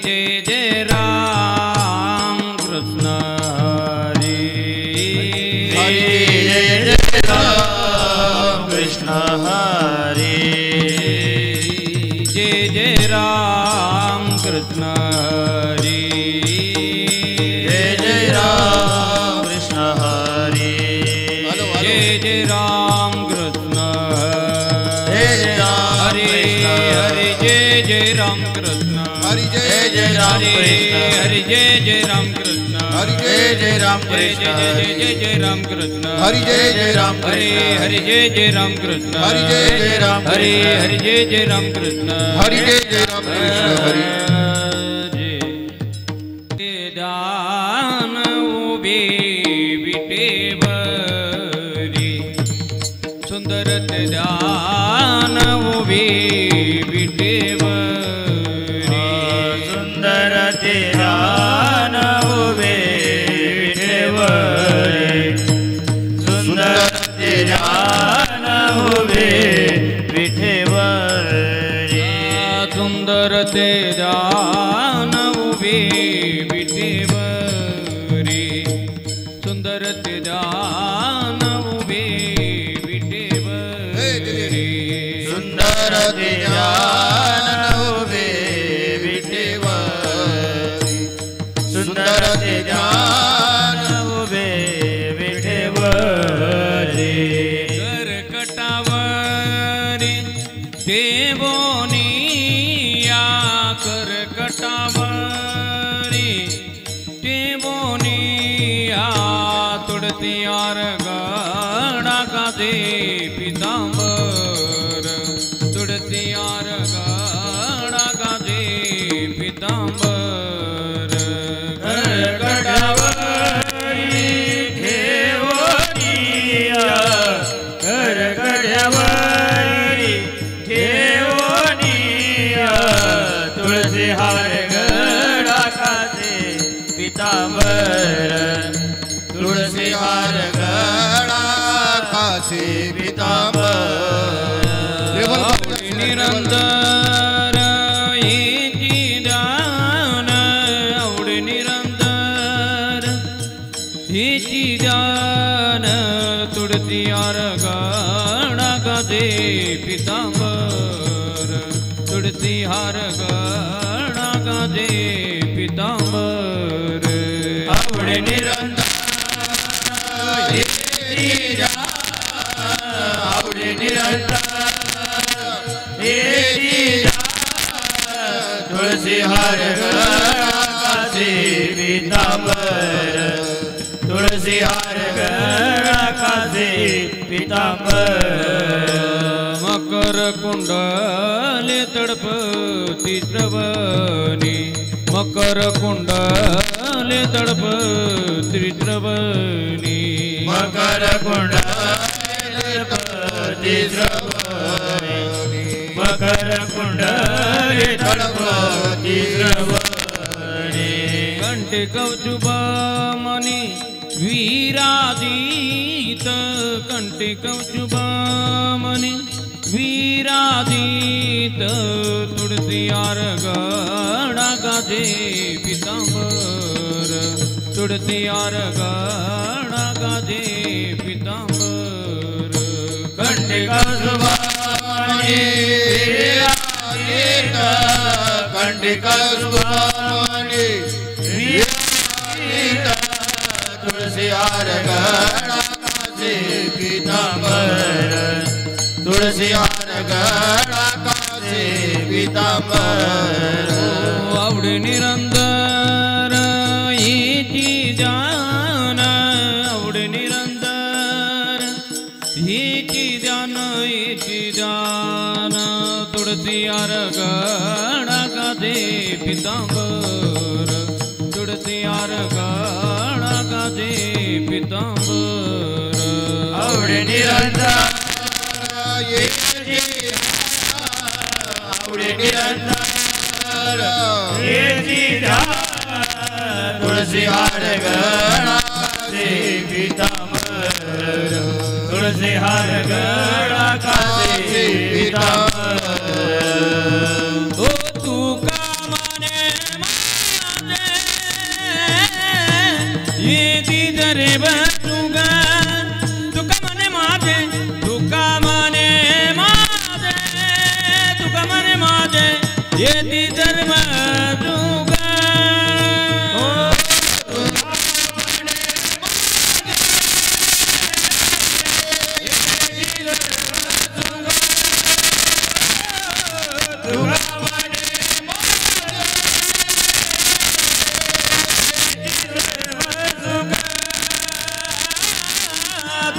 जय जय राम कृष्ण हरि जय जय राम कृष्ण हरि जय जय राम कृष्ण हरि जय जय राम कृष्ण हरि जय जय राम कृष्ण जय जय राम हरे हरे जय जय राम कृष्ण हरि जय जय राम कृष्ण हरे जय जय राम कृष्ण हरि जय जय राम जय कृष्ण जय जय राम कृष्ण हरि जय जय राम हरे कृष्ण हरे जय जय राम कृष्ण हरि जय जय राम हरे कृष्ण हरे जय जय राम कृष्ण हरि जय जय राम कृष्ण हरि दान उभे विटेवरी सुंदर दान उभे विटेवरी सुंदर दान उभे विटेवरी सुंदर दान उभे विटेवरी सुंदर दान उभे विटेवरी सुंदर दान उभे विटेवरी सुंदर दान उभे विटेवरी सुंदर दान उभे विटेवरी करकटावरी देवोनिया करकटावरी देवोनिया तुड़तियार गड़ा का दे पीतांबर तुड़तियार गड़ा का दे पीतांबर करकटावरी देवोनिया करकटावरी देवोनिया तुलसी हार गड़ा खाते पीतांबर तुलसी हार गड़ा खाते पीतांबर निरंतर येती दान आवड निरंतर येती दान तुडतियार गड़ा गादे पीतांबर तुडतिहार गड़ा गादे पीतांबर आवड निरंतर येती दान आवड निरंतर तुलसी हार गड़ाकासे पीतांबर तुलसी हार गड़ाकासे पीतांबर मकर कुंडले तडपती श्रवणी मकर कुंडले तडपती श्रवणी मकर कुंडले तडपती श्रवणी मकर कुंडले तडपती श्रवणी कंठे कौचुबामणि वीरादित कंठे कौचुबामणि वीरादित तुडतियार गड़ा गादे पीतांबर तुडतियार गड़ा गादे पीतांबर कंठे कौचुबामणि वीरादित कंठे कौचुबामणि वीरादित तुलसी हार गड़ा कासे पीतांबर तुलसी हार गड़ा कासे पीतांबर आवड निरंतर येती जान आवड निरंतर येती जान तुडतियार गड़ा गादे पीतांबर तुडतियार गड़ा गादे पीतांबर आवड निरंतर येती आवड निरंतर येती तुलसी हार गड़ा कासे पीतांबर तुलसी हार गड़ा कासे पीतांबर ओ तू का माने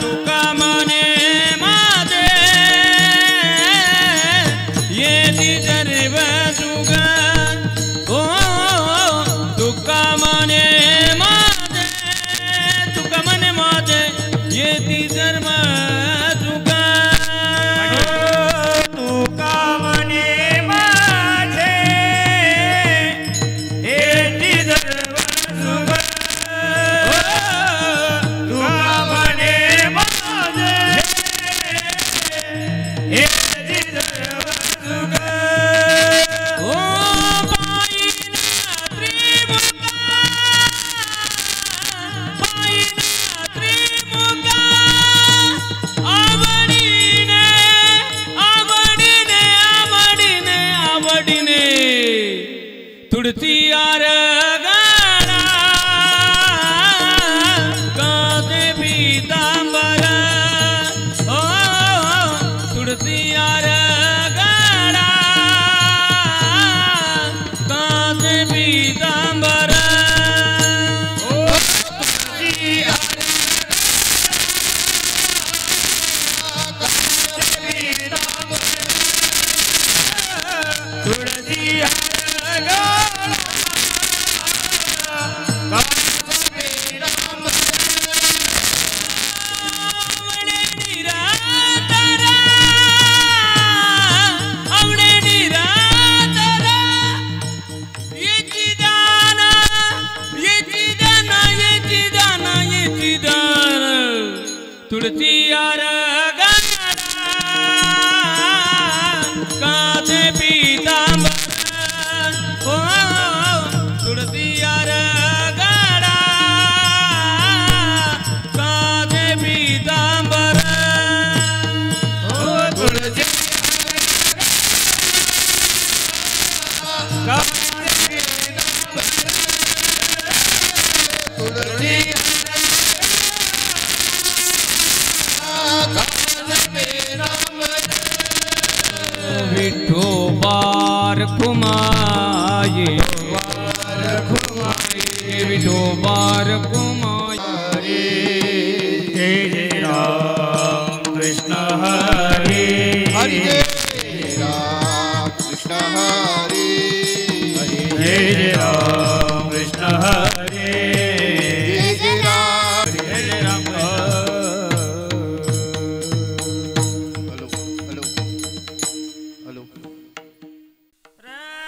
तुका मने माझे येती सर्व सुख ओ तुका मने माझे तुका मने माझे येती सर्व सुख तुका मने माझे येती सर्व सुख तुका मने माझे येती सर्व सुख ओ पायीना त्रिमुखा आवडीने आवडीने आवडीने आवडीने तुळसी आरगाळा कादे पीतांबर ओ तुळसी आरगाळा कादे पीतांबर तुळसी आवडे निरातरा आवडे निरातरा येची दाना येची दाना येची दाना येची दाना तुळसी आरगाळा कादे पीतांबर ओ तुळसी आरगाळा कादे पीतांबर ओ तुळसी विठोबार कुमाये विठोबार कुमाये जय जय राम कृष्ण हरे हरे राम कृष्ण हरे जय जय राम कृष्ण हरे जय राम जय जय Ram hello hello hello Ram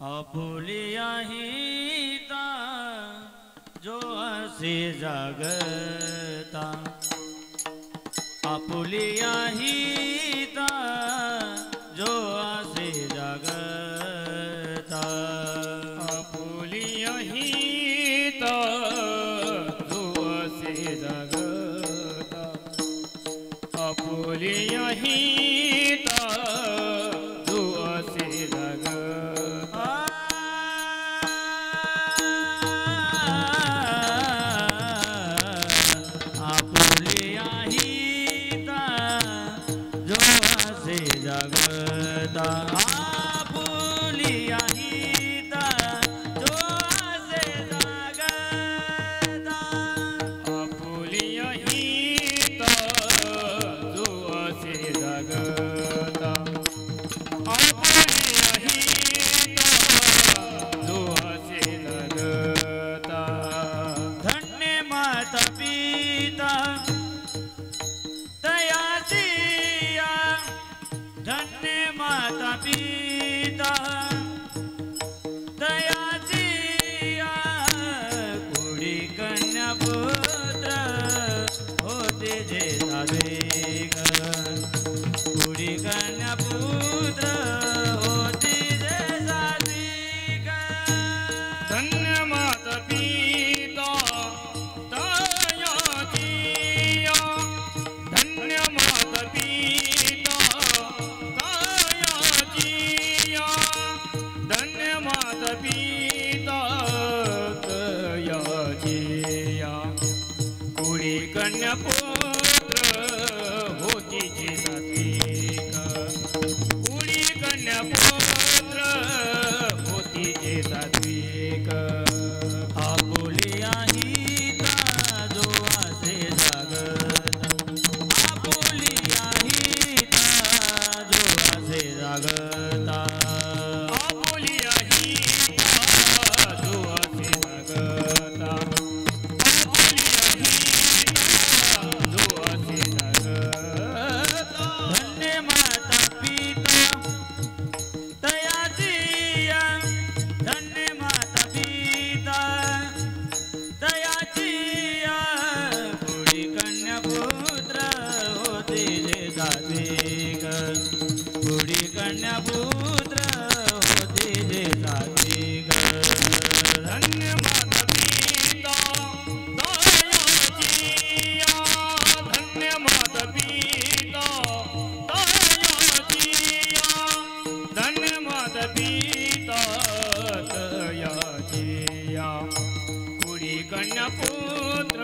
आपुलिया हिता जो असे जागता आपुलिया हिता जो असे जागता आपुलिया हिता जो असे जागता आपुलिया हिता जो असे जागता आपुलिया हिता जो असे जागता आपुलिया हिता जो असे जागता आपुलिया हिता जो असे जागता आपुलिया हिता जो असे जागता धन्य माता पिता दयासिया धन्य माता पिता दयासिया कुडी कन्या पुत्र होते जे साधे कुडी कन्या पुत्र पिता तयाजिया कुळी कन्या पुत्र होती जी सात्विक कुळी कन्या पुत्र होती जी सात्विक आपुलिया हिता जो असे जागत आपुलिया हिता जो असे जागता आपुलिया हिता जो असे जागता आपुलिया हिता जो असे जागता धन्य माता पिता तयाचिया धन्य माता पिता तयाचिया पुढी कन्या पुत्र होते जे सात्विक पुढी कन्या पुत्र होते जे सात्विक धन्य माता पिता तयाचिया धन्य माता पिता तयाचिया धन्य माता पिता तयाचिया कुळी कन्या पुत्र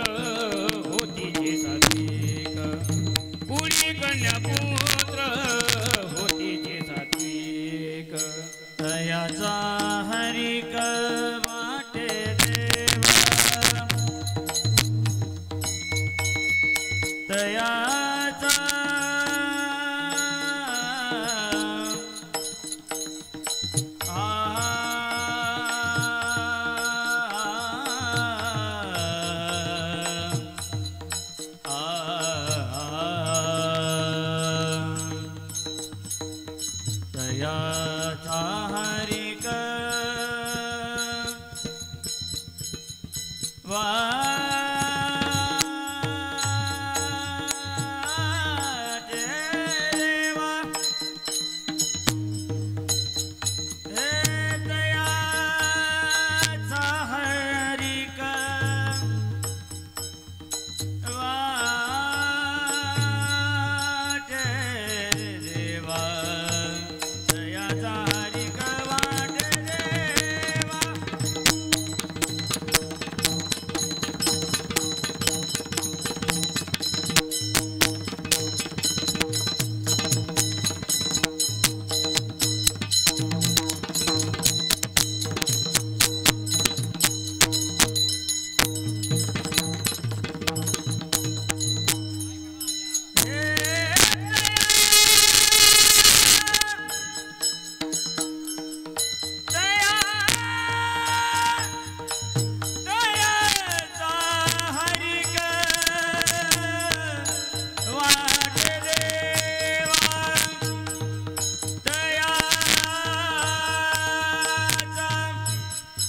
होती जी सात्विक कुळी कन्या पुत्र होती जी सात्विक तयाचा हरिक वाटे देवा तयाचा तयाचा हरिक वाटे देवा हे तयाचा हरिक वाटे देवा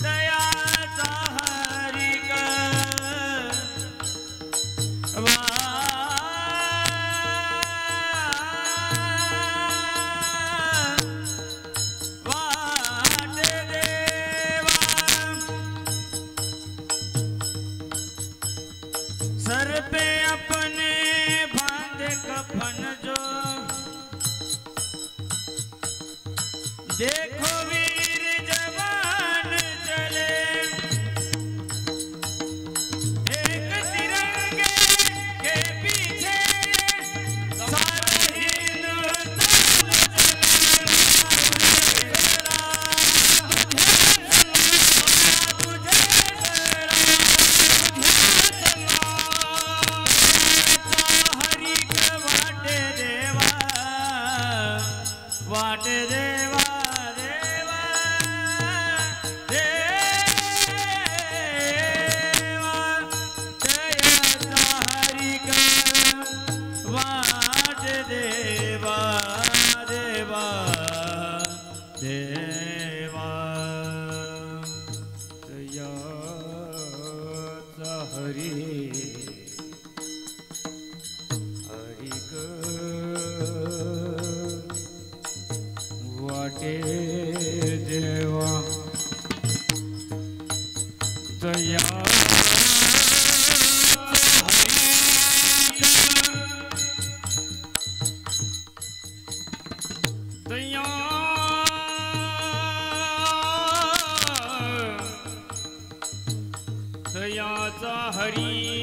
तयाचा हरिक वाटे देवा सर पे अपने बांधे कफन जो देखो वीर जवान चले एक तिरंगे के पीछे सारा वाटे देवा देवा देवा तयाचा हरिक वाटे देवा देवा देवा तयाचा हरी हरिक वाटे देवा तया तया देवाचा हरी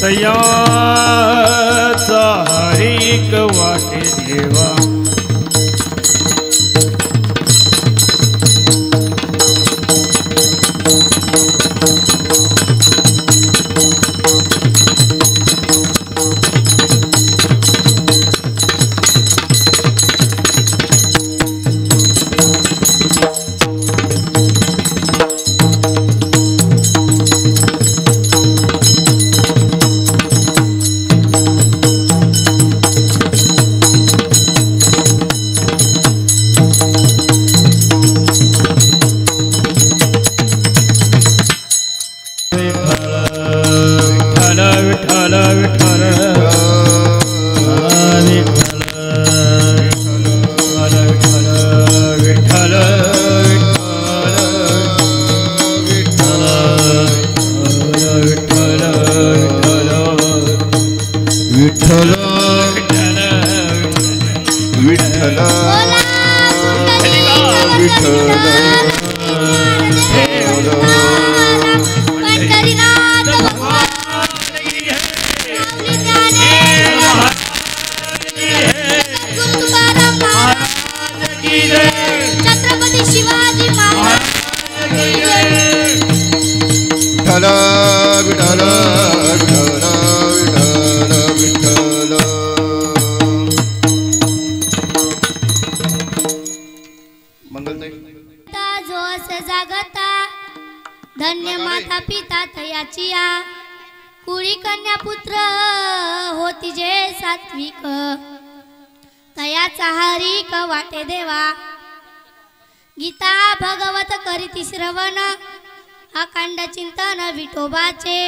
तयाचा हरिक वाटे देवा छत्रपती शिवाजी महाराज विठ्ठल विठ्ठल विठ्ठल मंगलताई जो अस जागता धन्य माता पिता तयाचिया कुळी कन्या पुत्र होती जे सात्विक तयाचा हरिक वाटे देवा गीता भगवत करीती श्रवण अखंड चिंतन विठोबाचे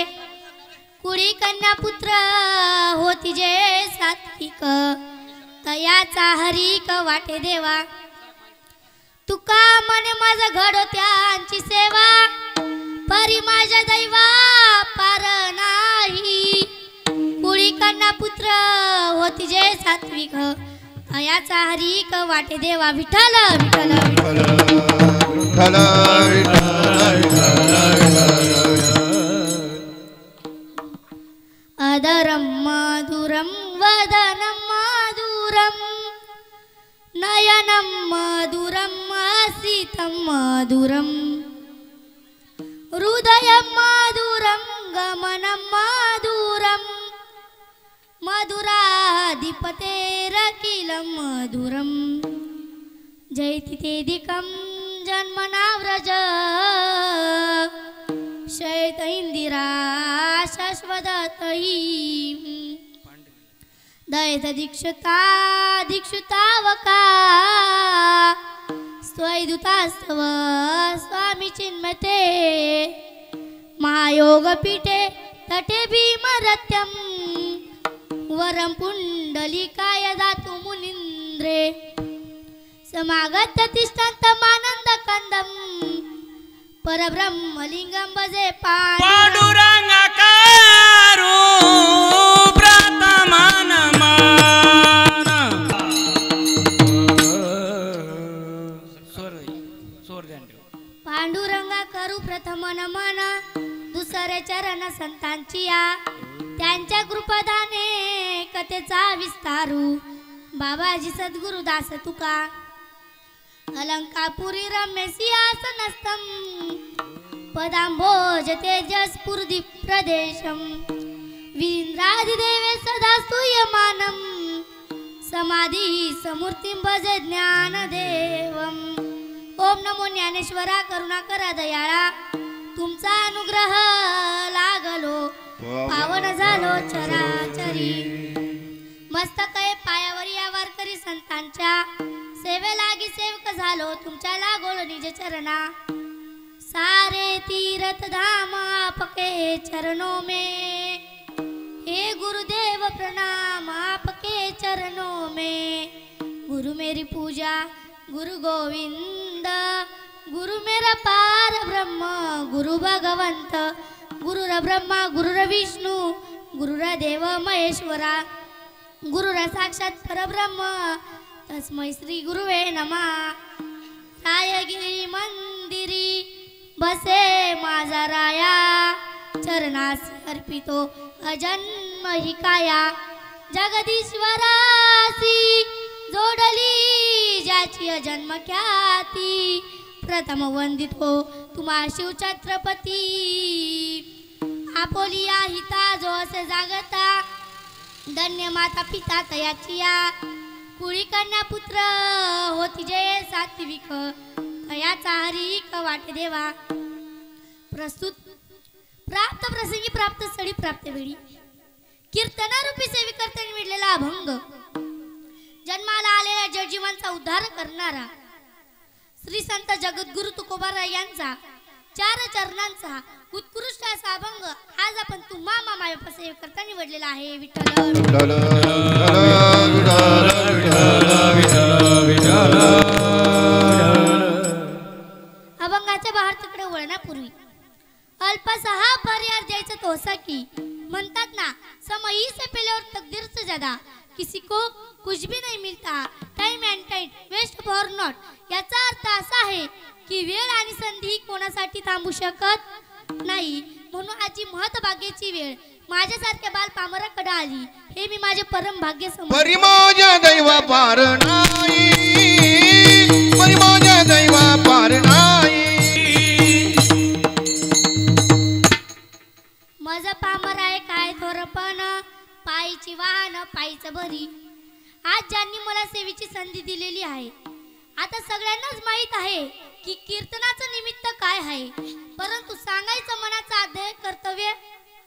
कुळी कन्या पुत्र होती जे सात्विक तयाचा हरिक वाटे देवा तुका मने माझ घडो त्यांची सेवा परी माझ्या दैवा पार नाही कुळी कन्या पुत्र होती जे सात्विक तयाचा हरिक वाटे देवा विठ्ठल विठ्ठल विठ्ठल अदरम मधुरम वदनम मधुरम नयनम मधुरम असितं मधुरम हृदयं मधुरं गमनं मधुरं मधुराधिपतेरखिलं मधुरं जयतिथेदिकं जन्मना व्रज शयत इंदिरा शाश्वतही दयित दीक्षता दीक्षुतावका स्वैदुतास्तव स्वामी चिन्मते महायोग पीठे तटे भीमरत्यं वरं पुंडलिकाय दातु मुनीन्द्रे समागत तिष्ठन्तमानन्दकन्दं परब्रह्मलिंगं भजे पांडुरंगाकारो प्रथमान मान स्वर ध्यान ठेव पांडुरंगा करू प्रथम नमन दुसरे चरण संतांची या त्यांच्या कृपादाने कथेचा विस्तारू बाबाजी सद्गुरु दास तुका अलंकापुरी रम्य सिंहासनस्थं पदाम्भोज तेजस्फुर्दि प्रदेशं वीन्द्रादिदेवे सदा स्तूयमानं समाधी समूर्तिं भजे ज्ञानदेवम्. ओम नमो ज्ञानेश्वरा करुणाकरा दयाळा तुमचा अनुग्रह लागलो पावन झालो चराचरी. मस्तकय पायावरी या वारकरी संतांच्या सेवे लागी सेवक झालो तुमच्या लागोल निज चरणा. सारे तीर्थ धाम आपके चरणों में हे गुरुदेव प्रणाम आपके चरणों में. गुरु मेरी पूजा गुरु गोविंद गुरु मेरा पार ब्रह्म गुरु भगवंत गुरुर ब्रह्मा गुरुर विष्णु गुरुर देव महेश्वरा गुरुर साक्षात परब्रह्म तस्मै श्री गुरुवे नमः. रायगिरी मंदिरी बसे माझा राया चरणास अर्पितो अजन्म ही काया. जगदीश्वरासी जोडली ज्याची अजन्म ख्याती प्रथम वंदितो तुम्हा शिव छत्रपती. आपोलिया हिता जो असे जागता धन्य माता पिता तयाची या. कुळी कन्या पुत्र होती जय सात्विक तयाचा हरिक वाटे देवा. प्रस्तुत प्राप्त प्रसंगी प्राप्त स्थळी प्राप्त वेळी कीर्तनारूपी सेविकर्त्यांनी मिळलेला अभंग जन्माला आलेल्या जडजीवांचा उद्धार करणारा श्री संत जगद्गुरु तुकोबाराय यांचा 4 चरणांचा उत्कृष्ट असा अभंग आज आपण तुम्हा मामा सेवेकरता निवडलेला आहे. विठ्ठल विठ्ठल अभंगाच्या भावार्थाकडे वळण्यापूर्वी अल्पसा हा पर्याय द्यायचा तोसा की म्हणतात ना समयी से पहले और तकदीर से ज्यादा किसी को कुछ भी नहीं मिलता. Time and time waste for not. याचा अर्थ असा आहे की वेळ आणि संधी कोणासाठी थांबू शकत नाही. म्हणून आजी महत्भाग्याची वेळ माझ्यासारख्या बाल पामराकडे आली हे मी माझे परम भाग्य समजतो. परी माझ्या दैवा पार नाही परी माझ्या दैवा पार नाही. मज पामर आहे काय थोरपण पायीची वाहन पायीच भरी. आज ज्यांनी मला सेवेची संधी दिलेली आहे आता सगळ्यांनाच माहित आहे की कीर्तनाचं निमित्त काय आहे. परंतु सांगायचं मनाचं आद्य कर्तव्य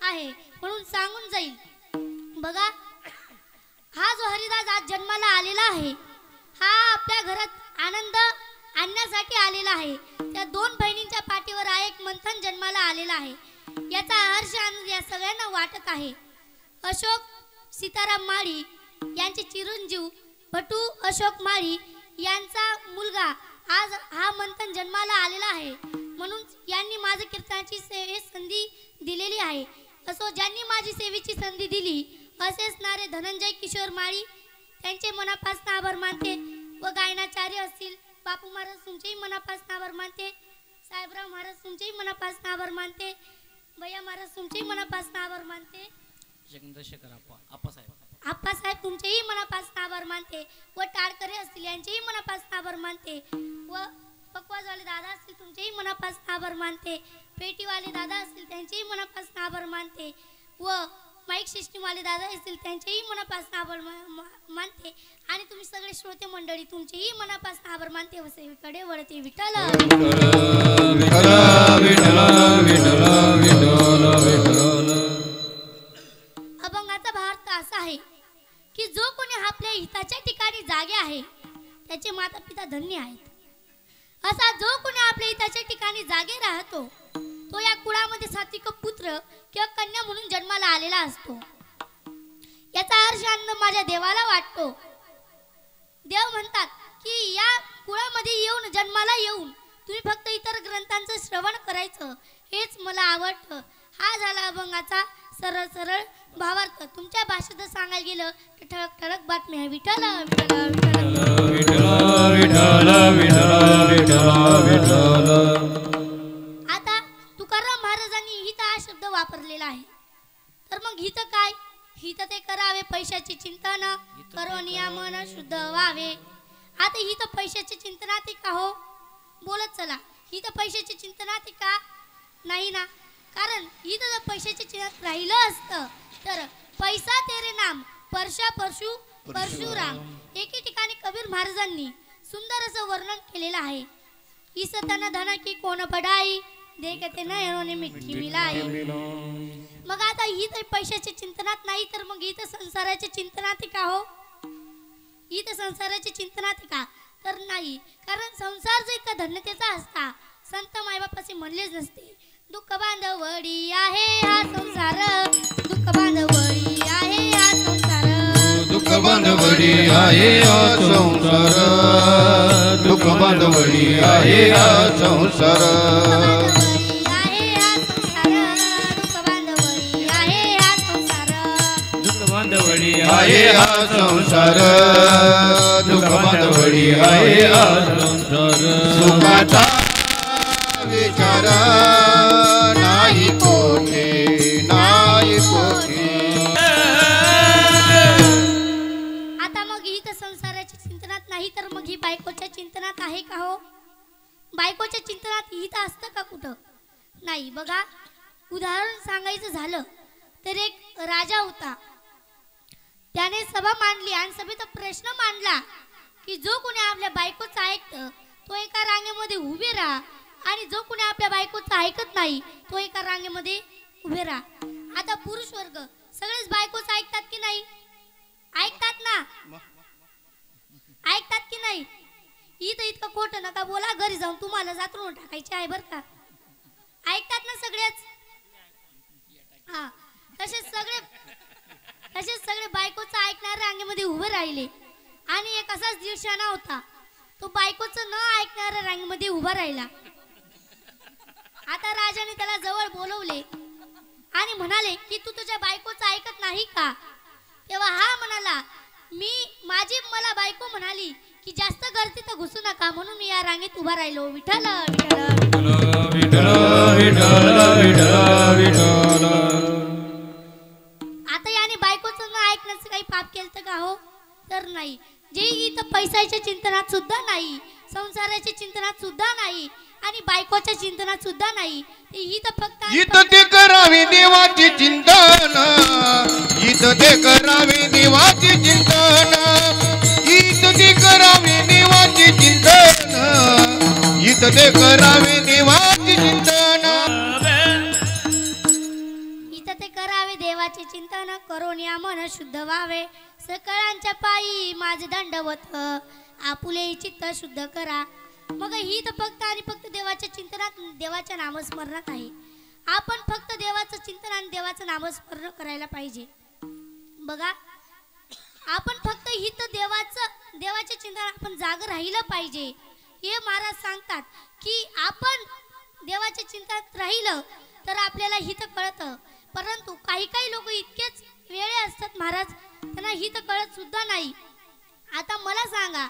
आहे म्हणून सांगून जाईल. बघा हा जो हरिदास आज जन्माला आलेला आहे हा आपल्या घरात आनंद आणण्यासाठी आलेला आहे. त्या 2 बहिणींच्या पाठीवर एक मंथन जन्माला आलेला आहे. याचा हर्ष आनंद या सगळ्यांना वाटत आहे. अशोक सीताराम माळी यांचे चिरंजीव भटू अशोक माळी यांचा मुलगा आज हा मंथन जन्माला आलेला आहे म्हणून यांनी माझी कीर्तनाची सेवे संधी दिलेली आहे. असो ज्यांनी माझी सेवेची संधी दिली असेच नारे धनंजय किशोर माळी त्यांचे मनापासून आभार मानते व गायनाचार्य असतील बापू महाराज तुमचेही मनापासून आभार मानते. साहेबराव महाराज तुमचेही मनापासून आभार मानते. भैया महाराज तुमचेही मनापासून आभार मानते. आप्पासाहेब तुमचेही मनापासून आभार मानते व टाळकरे असतील यांचेही मनापासून आभार मानते व पकवाजवाले दादा असतील तुमचेही मनापासून आभार मानते. पेटीवाले दादा असतील त्यांचेही मनापासून आभार मानते व माईक सिस्टीमवाले दादा असतील त्यांचेही मनापासून आभार मानते. आणि तुम्ही सगळे श्रोते मंडळी तुमचेही मनापासून आभार मानते व सेवेकडे वळते. विठ्ठल अभंगाचा भावार्थ असा आहे की जो कोणी आपल्या हिताच्या ठिकाणी जागे आहे त्याचे माता पिता धन्य आहेत. असा जो कोणी आपल्या हिताच्या ठिकाणी जागे राहतो तो या कुळामध्ये सात्विक पुत्र किंवा कन्या म्हणून जन्माला आलेला असतो. याचा हर्ष आनंद माझ्या देवाला वाटतो. देव म्हणतात की या कुळामध्ये येऊन जन्माला येऊन तुम्ही फक्त इतर ग्रंथांचं श्रवण करायचं हेच मला आवडतं. हा झाला अभंगाचा सरळ सरळ भावार्थ. तुमच्या भाषेत सांगायला गेलं तर ठळक ठळक बातमी आहे. विठ्ठल आता तुकाराम महाराजांनी हित हा शब्द वापरलेला आहे. तर मग हित काय? हित ते करावे पैशाची चिंता न करो नियमन शुद्ध व्हावे. आता ही तर पैशाच्या चिंतनात आहे का हो? बोलत चला, ही तर पैशाच्या चिंतनात आहे का? नाही ना. कारण ही तर पैशाच्या चिंतनात राहिलं असतं तर पैसा तेरे नाम परशा परशु परशुराम एके ठिकाणी कबीर महाराजांनी सुंदर असं वर्णन केलेलं आहे. इस तन धन की कोण बडाई देखते नयनों मिठी मिलाई. मग आता ही तर पैशाच्या चिंतनात नाही तर मग ही तर संसाराच्या चिंतनात आहे का हो? ही तर संसाराच्या चिंतनात आहे का? तर नाही. कारण संसार जो इतका धन्यतेचा असता संत मायबापाचे म्हणलेच नसते. दुःख बांधवडी आहे हा संसार, दुःख बांधवडी आहे हा संसार, दुःख बांधवडी आहे हा संसार, दुःख बांधवडी आहे हा संसार, दुःख बांधवडी आहे हा संसार, दुःख बांधवडी आहे हा संसार, दुःख बांधवडी आहे हा संसार. सुखाचा विचार नाही कोठे, नाही कोठे. आता मग ही तर संसाराच्या चिंतनात नाही तर मग ही बायकोच्या चिंतनात आहे का हो? बायकोच्या चिंतनात ही तर असतं का कुठं? नाही. बघा, उदाहरण सांगायचं झालं तर एक राजा होता. त्याने सभा मांडली आणि सभेत प्रश्न मांडला की जो कोणी आपल्या बायकोचं ऐकतं तो एका रांगेमध्ये उभे राहा आणि जो कोणी आपल्या बायकोचं ऐकत नाही तो एका रांगेमध्ये उभे राहा. आता पुरुष वर्ग सगळेच बायकोचं ऐकतात की नाही? ऐकतात ना? ऐकतात की नाही? इथं इतकं खोटं नका बोला, घरी जाऊन तुम्हाला जातून टाकायचे आहे बरं का. ऐकतात ना सगळेच? हा. तसेच सगळे बायकोचं ऐकणारे रांगेमध्ये उभे राहिले आणि एक असाच दिवसाना होता. तो बायकोचं न ऐकणाऱ्या रांगेमध्ये उभा राहिला. आता राजाने त्याला जवळ बोलवले आणि म्हणाले की तू तुझ्या बायकोचं ऐकत नाही का? तेव्हा हा म्हणाला, मला बायको म्हणाली की जास्त गर्दीत घुसू नका म्हणून मी या रांगेत उभा राहिलो. विठ्ठल विठ्ठल विठ्ठल विठ्ठल विठ्ठल विठ्ठल. आता याने बायकोचं न ऐकण्याचं काही पाप केलं का हो? तर नाही. जे इथं पैशाच्या चिंतनात सुद्धा नाही, संसाराच्या चिंतनात सुद्धा नाही आणि बायकोच्या चिंतनात सुद्धा नाही, ही तर फक्त इथं ते करावे देवाचे चिंतन, इथं ते करावे देवाचे चिंतन, इथं ते करावे देवाचे चिंतन, इथं ते करावे देवाचे चिंतन, इथं ते करावे देवाचे चिंतन करून या मन शुद्ध व्हावे. सकळांच्या पायी माझे दंडवत आपुले चित्त शुद्ध करा. मग ही तर फक्त आणि फक्त देवाच्या चिंतनात, देवाच्या नामस्मरणात आहे. आपण फक्त देवाचं चिंतन आणि देवाचं नामस्मरण करायला पाहिजे. बघा, आपण फक्त ही तर देवाच्या चिंतनात आपण जाग राहिलं पाहिजे. हे महाराज सांगतात की आपण देवाच्या चिंतनात राहिलं तर आपल्याला हित कळतं. परंतु काही लोक इतकेच वेळे असतात महाराज, त्यांना हित कळत सुद्धा नाही. आता मला सांगा,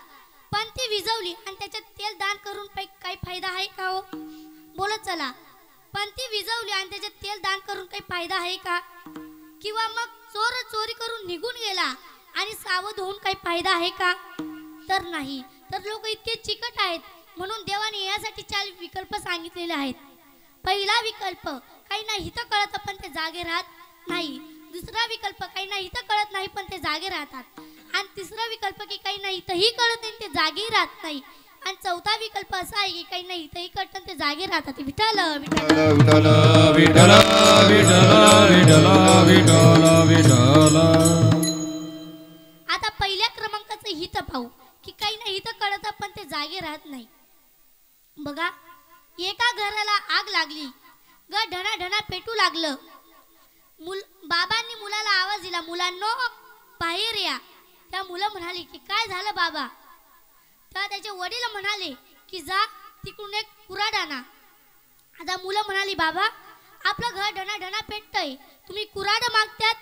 पंथी विजवली आणि त्याच्यात तेल दान करून काही फायदा आहे का हो? बोलत चला. पंथी विजवली आणि त्याच्यात तेल दान करून काही फायदा आहे का? किंवा मग चोर चोरी करून निघून गेला आणि सावध होऊन काही फायदा आहे का? तर नाही. तर लोक इतके चिकट आहेत म्हणून देवाने यासाठी 4 विकल्प सांगितलेले आहेत. पहिला विकल्प, काही ना हित कळत पण ते जागे राहत नाही. दुसरा विकल्प, काही ना हित कळत नाही पण ते जागे राहतात. आणि तिसरा विकल्प की काही नाही इथंही कळत नाही ते जागे राहत नाही. आणि चौथा विकल्प असा आहे की काही नाही इथंही कळत ते जागे राहतात. विठ्ठल विठ्ठल विठ्ठल विठ्ठल विठ्ठल विठ्ठल विठ्ठल. आता पहिल्या क्रमांकाचं हित पाहू की काही नाही हित कळत पण ते जागे राहत नाही. बघा, एका घराला आग लागली, घर ढणाढणा पेटू लागलं. बाबांनी मुलाला आवाज दिला, मुलांनो बाहेर या. त्या मुलं म्हणाली की काय झालं बाबा? तेव्हा त्याचे वडील म्हणाले की जा तिकडून एक कुऱ्हाड आणा. आता मुलं म्हणाली, बाबा आपलं घर ढणाढणा पेटतंय, तुम्ही कुऱ्हाड मागतात?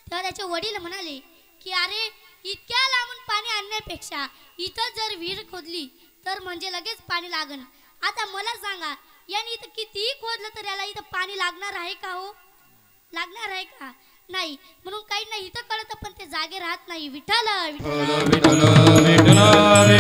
तेव्हा त्याचे वडील म्हणाले की अरे इतक्या लांबून पाणी आणण्यापेक्षा इथं जर विहीर खोदली तर म्हणजे लगेच पाणी लागन. आता मला सांगा, याने इथं कितीही खोदलं तर याला इथं पाणी लागणार आहे का हो? लागणार आहे का? नाही. म्हणून काही नाही इथं कळत पण ते जागे राहत नाही. विठ्ठल विठ्ठल विठ्ठल विठ्ठल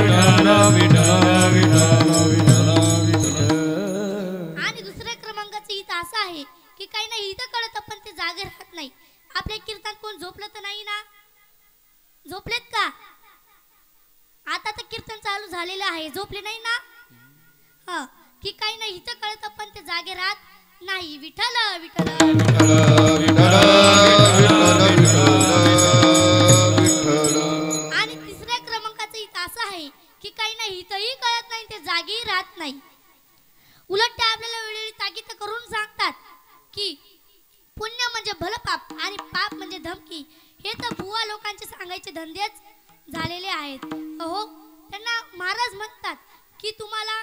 झालेलं आहे, झोपले नाही ना? हा, की काही नाही इथं कळतं पण ते जागे राहत नाही. विठ्ठल विठ्ठल आणि तिसऱ्या क्रमांकाचं इथं असं आहे की काही नाही इथंही कळत नाही ते जागेही राहत नाही. उलट ते आपल्याला वेळोवेळी ताकीद करून सांगतात की पुण्य म्हणजे भलं पाप आणि पाप म्हणजे धमकी. हे तर बुवा लोकांचे सांगायचे धंदेच झालेले आहेत. हो, त्यांना महाराज म्हणतात की तुम्हाला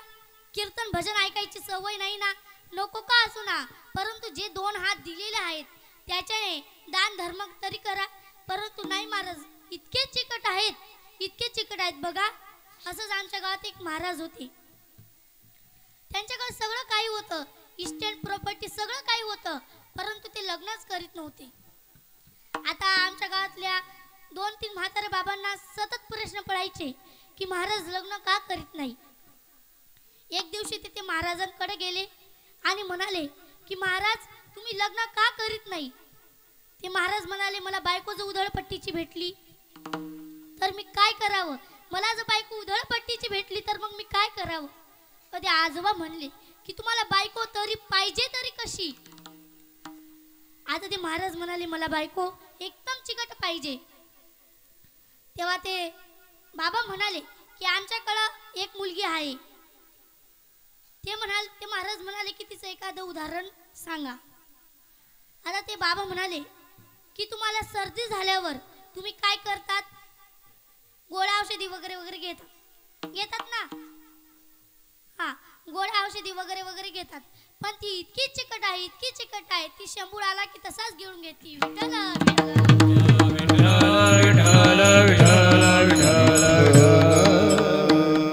कीर्तन भजन ऐकायची सवय नाही ना, नको का असू ना, परंतु जे 2 हात दिलेले आहेत त्याच्याने दान धर्म तरी करा. परंतु नाही महाराज, इतके चिकट आहेत, इतके चिकट आहेत. बघा, असंच आमच्या गावात एक महाराज होते. त्यांच्याकडे सगळं काही होतं, इस्टेट प्रॉपर्टी सगळं काही होतं, परंतु ते लग्नच करीत नव्हते. आता आमच्या गावातल्या 2-3 म्हातारे बाबांना सतत प्रश्न पडायचे की महाराज लग्न का करीत नाही. एक दिवशी ते महाराजांकडे गेले आणि म्हणाले की महाराज तुम्ही लग्न का करीत नाही. ते महाराज म्हणाले मला बायको जर उधळपट्टीची भेटली तर मी काय करावं, मला जर बायको उधळपट्टीची भेटली तर मग मी काय करावं. कधी आजोबा म्हणले की तुम्हाला बायको तरी पाहिजे तरी कशी. आता ते महाराज म्हणाले मला बायको एकदम चिकट पाहिजे. तेव्हा ते बाबा म्हणाले की आमच्याकडं एक मुलगी आहे. ते महाराज म्हणाले की तिचं एखादं उदाहरण सांगा. आता ते बाबा म्हणाले की तुम्हाला सर्दी झाल्यावर तुम्ही काय करतात, गोळ्या औषधी वगैरे वगैरे घेतात ना. हा, गोळ्या औषधी वगैरे वगैरे घेतात, पण ती इतकी चिकट आहे, इतकी चिकट आहे, ती शंभूळ आला की तसाच घेऊन घेते.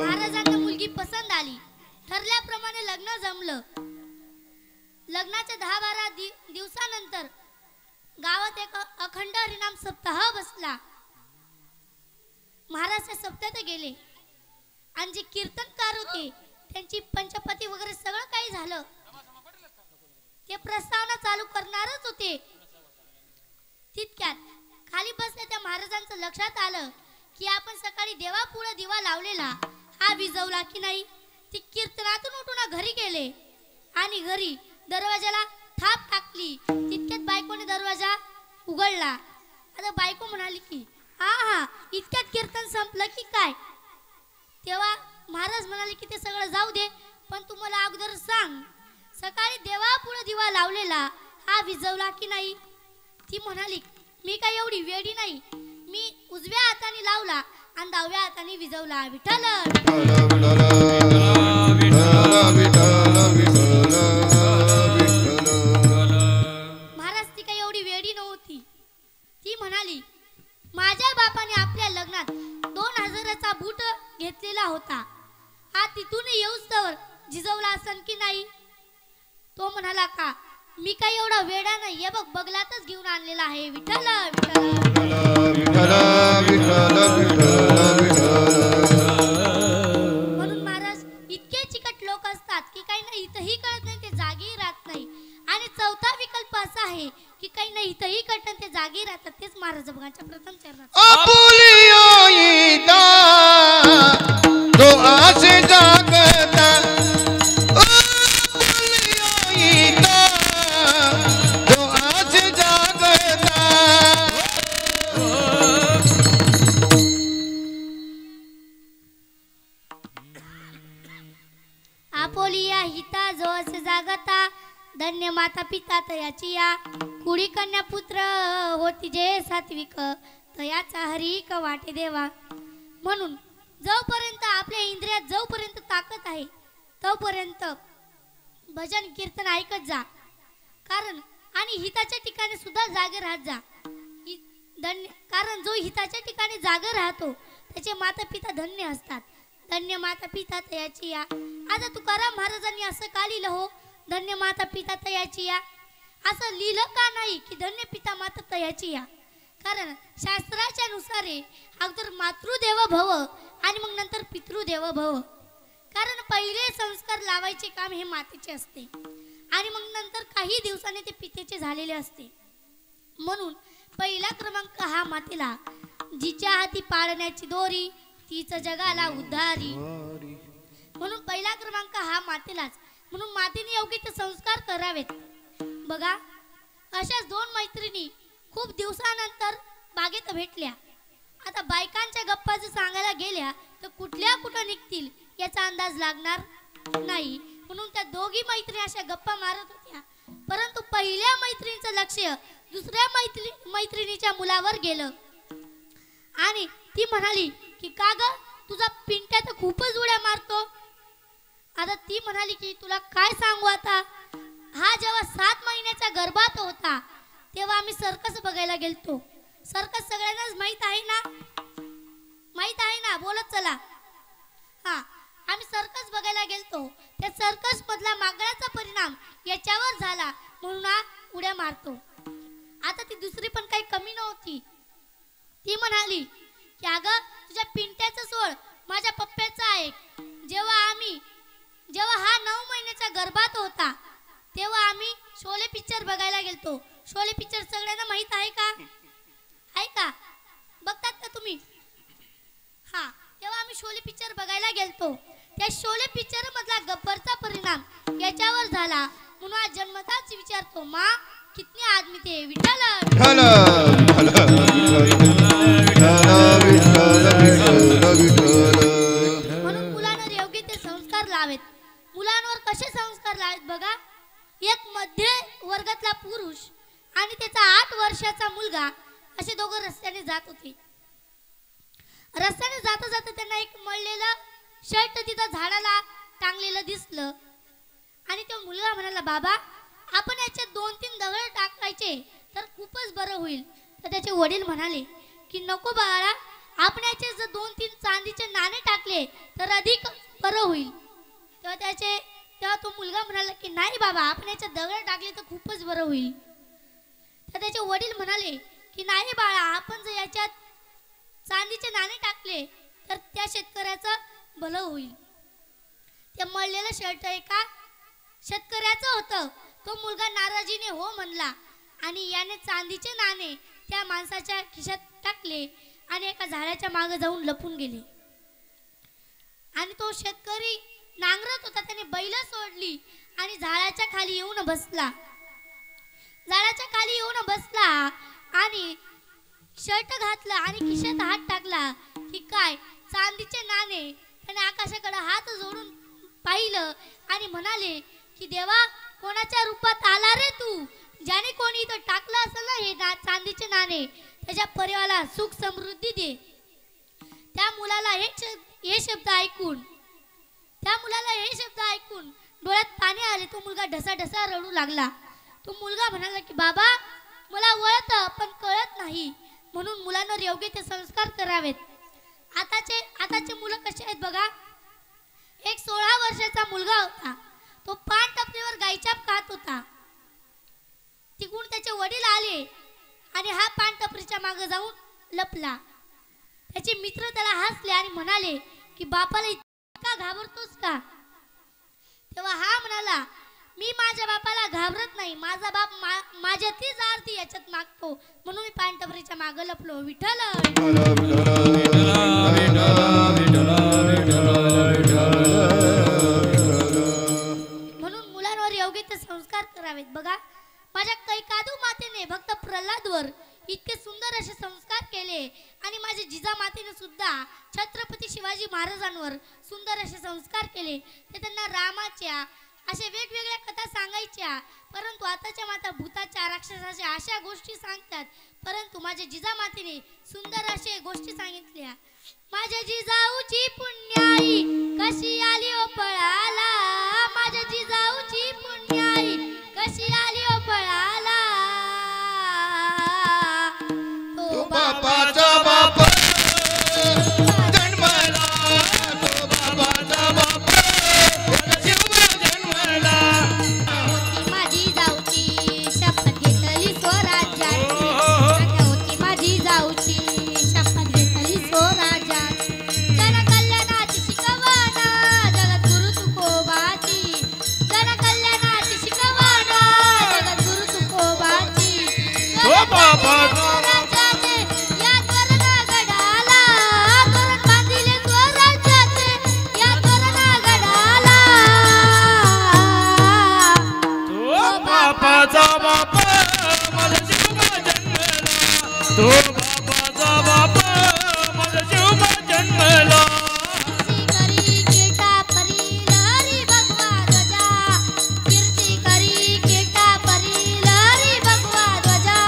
महाराजांना मुलगी पसंत आली, ठरल्याप्रमाणे लग्न जमलं. लग्नाच्या 10-12 दिवसानंतर गावात एक अखंड हरिनाम सप्ताह बसला. महाराज त्या सप्त्यात गेले आणि जे कीर्तनकार होते त्यांची पंचपती वगैरे सगळं काही झालं. ते प्रस्तावना चालू करणारच होते. तितक्यात खाली बसल्या त्या महाराजांचं लक्षात आलं की आपण सकाळी देवापुढे दिवा लावलेला हा विझवला की नाही. ती कीर्तनातून उठून घरी गेले आणि घरी दरवाजाला थाप टाकली. तितक्यात बायकोने दरवाजा उघडला. आता बायको म्हणाली की हा इतक्यात कीर्तन संपलं की काय. तेव्हा महाराज म्हणाले की ते सगळं जाऊ दे, पण तू मला अगोदर सांग सकाळी देवापुढे दिवा लावलेला हा विझवला की नाही. ती म्हणाली मी काय एवढी वेडी नाही, मी उजव्या हाताने लावला आणि डाव्या हाताने विझवला. विठ्ठल महाराज ती काय एवढी वेडी नव्हती. ती म्हणाली माझ्या बापाने आपल्या लग्नात 2000चा बूट घेतलेला होता, हा तिथून येऊस्तवर झिजवला असन की नाही. तो म्हणाला का मी काय एवढा वेडा नाही, हे बघ बगलातच घेऊन आणलेला आहे. विठ्ठल म्हणून महाराज इतके चिकट लोक असतात की काही नाही इथंही कळत नाही, ते जागेही राहत नाही. आणि चौथा विकल्प असा आहे की काही नाही इथंही कळत नाही, ते जागी राहतात. तेच महाराज भगवानच्या प्रथम चरणात तो आसे जागता तो आसे जागता. आपोलिया हिता जो असे जागता, धन्य माता पिता तयाची या. कुडी कन्या पुत्र होती जे सात्विक, तयाचा हरिक वाटे देवा. म्हणून जोपर्यंत आपल्या इंद्रियात जोपर्यंत ताकद आहे तोपर्यंत भजन कीर्तन ऐकत जा. कारण आणि हिताच्या ठिकाणी सुद्धा जागे राहत जा. कारण जो हिताच्या ठिकाणी जागे राहतो त्याचे माता पिता धन्य असतात. धन्य माता पिता तयाची या. आता तुकाराम महाराजांनी असं का लिहिलं हो, धन्य माता पिता तयाची या. असं लिहिलं का नाही की धन्य पिता माता तयाची या. कारण शास्त्राच्या नुसार अगोदर मातृदेव भव आणि मग नंतर पितृदेव भव. कारण पहिले संस्कार लावायचे काम हे मातेचे असते आणि मग नंतर काही दिवसांनी ते पितेचे झालेले असते. म्हणून पहिला क्रमांक हा मातेला, जिच्या हाती पाळण्याची दोरी तीच जगाला उद्धारी. म्हणून पहिला क्रमांक हा मातेलाच. म्हणून मातेने योग्य ते संस्कार करावेत. बघा, अशाच दोन मैत्रिणी खूप दिवसानंतर बागेत भेटल्या. आता बायकांच्या गप्पा जर सांगायला गेल्या तर कुठं निघतील याचा अंदाज लागणार नाही. म्हणून त्या दोघी मैत्रिणी अशा गप्पा मारत होत्या. परंतु पहिल्या मैत्रिणीचं लक्ष दुसऱ्या मैत्रिणीच्या मुलावर गेलं आणि ती म्हणाली की का ग, तुझा पिंट्या तर खूपच उड्या मारतो. आता ती म्हणाली की तुला काय सांगू, आता हा जेव्हा 7 महिन्याचा गर्भात होता तेव्हा आम्ही सर्कस बघायला गेलतो. सर्कस सगळ्यांनाच माहित आहे ना, माहित आहे ना, बोलत चला. हा, आम्ही सर्कस बघायला गेलतो. त्या सर्कस मधला मागण्याचा परिणाम याच्यावर झाला म्हणून हा उड्या मारतो. आता ती दुसरी पण काही कमी नव्हती. ती म्हणाली की अगं, तुझ्या पिंट्याचं सोड, माझ्या पप्प्याचं ऐक. जेव्हा हा 9 महिन्याच्या गर्भात होता तेव्हा आम्ही शोले पिक्चर बघायला गेलतो. शोले पिक्चर सगळ्यांना माहित आहे का? आहे का? बघतात का तुम्ही? हा, तेव्हा आम्ही शोले पिक्चर बघायला गेलतो. त्या शोले पिक्चर मधला गब्बरचा परिणाम याच्यावर झाला म्हणून आज जन्मताच विचारतो, माँ कितने आदमी थे? विठ्ठल म्हणून मुलांवर योग्य ते संस्कार लावेत. मुलांवर कसे संस्कार लावेत बघा. एक मध्य वर्गातला पुरुष आणि त्याचा 8 वर्षाचा मुलगा असे दोघं रस्त्याने जात होते. रस्त्याने जाता जाता त्यांना एक मळलेलं शर्ट तिथं झाडाला टांगलेलं दिसलं आणि तो मुलगा म्हणाला, बाबा आपण याच्यात 2-3 दगड टाकायचे तर खूपच बरं होईल. तर त्याचे वडील म्हणाले की नको बाळा, आपण याचे जर 2-3 चांदीचे नाणे टाकले तर अधिक बरं होईल. तेव्हा तो मुलगा म्हणाला की नाही बाबा, आपण याच्यात दगड टाकले तर खूपच बरं होईल. तर त्याचे वडील म्हणाले की नाही बाळा, आपण जर याच्यात चांदीचे नाणे टाकले तर त्या शेतकऱ्याचं भलं होईल. ते मळलेलं शर्ट एका शेतकऱ्याचं होतं. तो मुलगा नाराजीने हो म्हणला आणि याने चांदीचे नाणे त्या माणसाच्या खिशात टाकले आणि एका झाडाच्या मागे जाऊन लपून गेले. आणि तो शेतकरी नांगरत होता, त्याने बैल सोडली आणि झाडाच्या खाली येऊन बसला. झाडाच्या खाली येऊन बसला आणि शर्ट घातला आणि खिशात हात टाकला की काय चांदीचे नाणे. त्याने आकाशाकडे हात जोडून पाहिलं आणि म्हणाले की देवा, कोणाच्या रूपात आला रे तू? ज्याने कोणी इथं टाकलं असेल ना हे चांदीचे नाणे, त्याच्या परिवाराला सुख समृद्धी दे. त्या मुलाला हे शब्द ऐकून डोळ्यात पाणी आले. तो मुलगा ढसा रडू लागला. तो मुलगा म्हणाला की बाबा, मला वळतं पण कळत नाही. म्हणून मुलांवर योग्य ते संस्कार करावेत. आताचे मुलं कसे आहेत बघा. एक 16 वर्षाचा मुलगा होता. तो पान टपरीवर गायछाप खात होता. तिकडून त्याचे वडील आले आणि हा पान टपरीच्या मागे जाऊन लपला. त्याचे मित्र त्याला हसले आणि म्हणाले की बापाला इतका घाबरतोस का? तेव्हा हा म्हणाला, मी माझ्या बापाला घाबरत नाही. माझा बाप माझ्या तीच आरती याच्यात मागतो म्हणून मी पान टपरीच्या मागे लपलो. विठ्ठल म्हणून मुलांवर योग्य ते संस्कार करावेत. बघा, माझ्या कैकादू मातेने भक्त प्रल्हादवर इतके सुंदर असे संस्कार केले आणि माझ्या जिजामातेने सुद्धा छत्रपती शिवाजी महाराजांवर सुंदर असे संस्कार केले. ते त्यांना रामाच्या अशा वेगवेगळ्या कथा सांगायच्या. परंतु आताच्या माता भूताच्या, राक्षसाच्या अशा गोष्टी सांगतात. परंतु माझ्या जिजामातेने सुंदर असे गोष्टी सांगितल्या. माझ्या जिजाऊची पुण्याई कशी आली ओ पळाला, माझ्या जिजाऊची पुण्याई कशी आली ओ पळाला. तो बापाचा बाप जन्मला, तो बापाचा बाप जन्मला. माझी जाऊची शपथ घेतली स्वराज्याची, होती माझी जाऊची शपथ घेतली स्वराज्याची. जनकल्याणाची शिकवण बाप माझा शिवबा जन्मला तो बाबाचा बाप माझा शिवबा जन्मला करी केटा परी लहरी भगवा ध्वजा कीर्ती करी केटा परी लहरी भगवा ध्वजा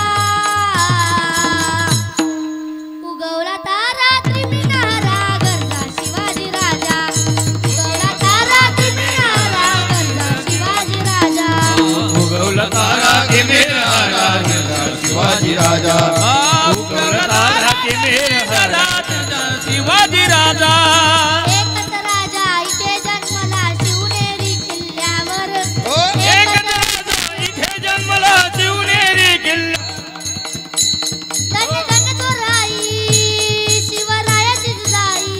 उगवला तारा त्रिमिनारा गरजा शिवाजी राजा उगवला तारा त्रिमिनारा गरजा शिवाजी राजा उगवला तारा के मेरा राजा शिवाजी राजा उगवला तारा के मेरा राजा शिवाजी राजा एकच राजा इथे जन्मला शिवनेरी किल्ल्यावर एक राजा इथे जन्मला शिवनेरी किल्ला धन्य धन्य तो राई शिवरायाची जिजाई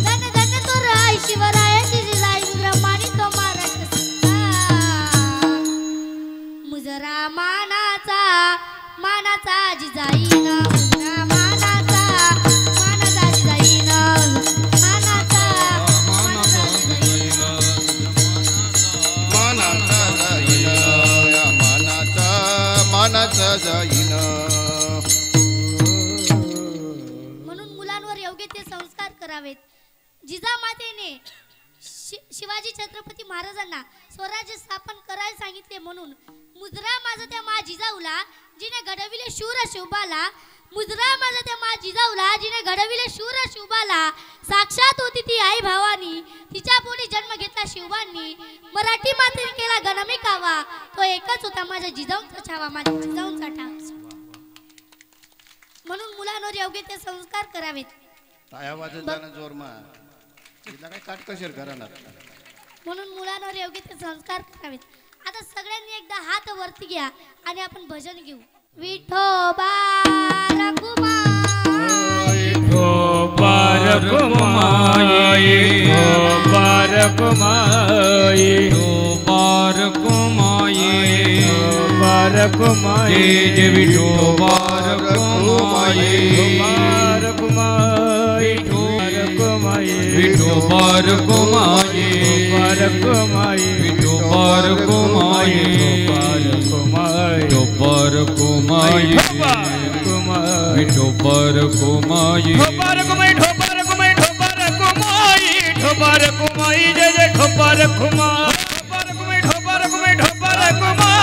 धन्य धन्य तो राई शिवरायाची जिजाई ब्रह्मानी तो महाराष्ट्र सुद्धा मुजरा मानाचा मानाचा जिजाईना मुजरा मानाचा मानाचा जिजाईना मानाचा मानाचा जिजाईना मानाचा जाईन या मानाचा जाईन म्हणून मुलांवर योग्य ते संस्कार करावेत जिजामातेने शिवाजी छत्रपती महाराजांना स्वराज्य स्थापन करायला सांगितले म्हणून मुजरा माझा त्या मा जिजाऊला जिने घडविले शूर शिवबाला मुजरा माझा त्या मा जिजाऊला जिने घडविले शूर शिवबाला साक्षात होती ती आई भवानी तिच्या पोटी जन्म घेतला शिवबांनी मराठी मातेने केला गणमी कावा तो एकच होता माझ्या जिजाऊंचा छावा माझ्या जिजाऊंचा ठाव म्हणून मुलांवर योग्य ते संस्कार करावेत टाया वाजत जाणं जोरमा तिला काय काटकशेर करणार म्हणून मुलांवर योग्य ते संस्कार करावेत आता सगळ्यांनी एकदा हात वरती घ्या आणि आपण भजन घेऊ विठोबा रखुमाई बारक माई बारक माई बारक माये बारक माई जय विठो बारक माये बारक माई बारक माई विठो बारक माये बारक माई विठो बारक माये बारक माई विठो बारक माये विठो बारक माये ठोपार कुमाई ठोपार कुमाई ठोपार कुमाई जय जय ठोपार कुमाई ठोपार कुमाई